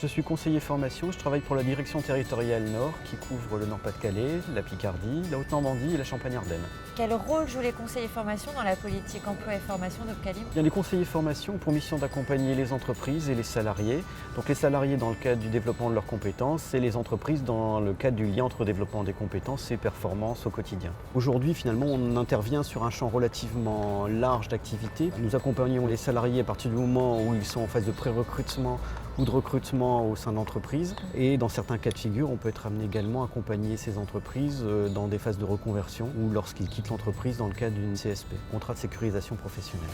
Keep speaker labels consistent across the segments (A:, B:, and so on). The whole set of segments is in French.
A: Je suis conseiller formation, je travaille pour la direction territoriale Nord qui couvre le Nord-Pas-de-Calais, la Picardie, la Haute-Normandie et la Champagne-Ardenne.
B: Quel rôle jouent les conseillers formation dans la politique emploi et formation d'Opcalim?
A: Les conseillers formation ont pour mission d'accompagner les entreprises et les salariés. Donc les salariés dans le cadre du développement de leurs compétences et les entreprises dans le cadre du lien entre développement des compétences et performance au quotidien. Aujourd'hui, finalement, on intervient sur un champ relativement large d'activités. Nous accompagnons les salariés à partir du moment où ils sont en phase de pré-recrutement ou de recrutement au sein de l'entreprise. Et dans certains cas de figure, on peut être amené également à accompagner ces entreprises dans des phases de reconversion ou lorsqu'ils quittent l'entreprise dans le cadre d'une CSP, contrat de sécurisation professionnelle.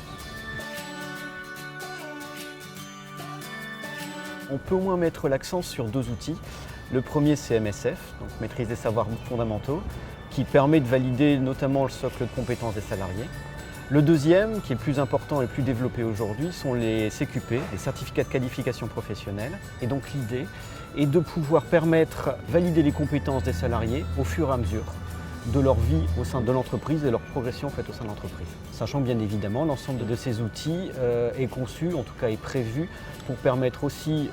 A: On peut au moins mettre l'accent sur deux outils. Le premier, c'est MSF, donc maîtrise des savoirs fondamentaux, qui permet de valider notamment le socle de compétences des salariés. Le deuxième, qui est plus important et plus développé aujourd'hui, sont les CQP, les certificats de qualification professionnelle. Et donc l'idée est de pouvoir permettre de valider les compétences des salariés au fur et à mesure de leur vie au sein de l'entreprise et leur progression faite au sein de l'entreprise. Sachant bien évidemment l'ensemble de ces outils est conçu, en tout cas est prévu, pour permettre aussi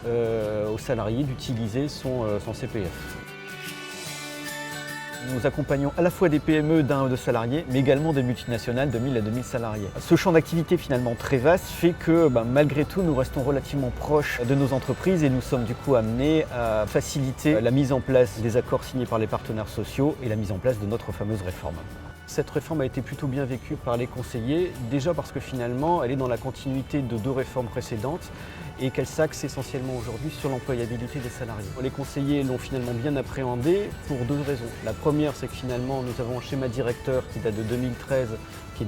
A: aux salariés d'utiliser son CPF. Nous accompagnons à la fois des PME d'1 ou 2 salariés, mais également des multinationales de 1000 à 2000 salariés. Ce champ d'activité finalement très vaste fait que malgré tout, nous restons relativement proches de nos entreprises et nous sommes du coup amenés à faciliter la mise en place des accords signés par les partenaires sociaux et la mise en place de notre fameuse réforme. Cette réforme a été plutôt bien vécue par les conseillers, déjà parce que finalement elle est dans la continuité de 2 réformes précédentes et qu'elle s'axe essentiellement aujourd'hui sur l'employabilité des salariés. Les conseillers l'ont finalement bien appréhendé pour 2 raisons. La première, c'est que finalement nous avons un schéma directeur qui date de 2013 qui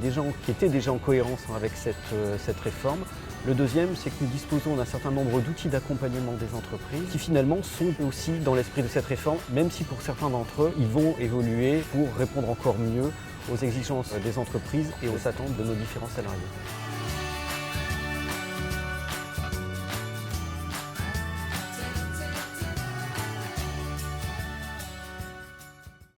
A: était déjà en cohérence avec cette réforme. Le deuxième, c'est que nous disposons d'un certain nombre d'outils d'accompagnement des entreprises qui finalement sont aussi dans l'esprit de cette réforme, même si pour certains d'entre eux, ils vont évoluer pour répondre encore mieux aux exigences des entreprises et aux attentes de nos différents salariés.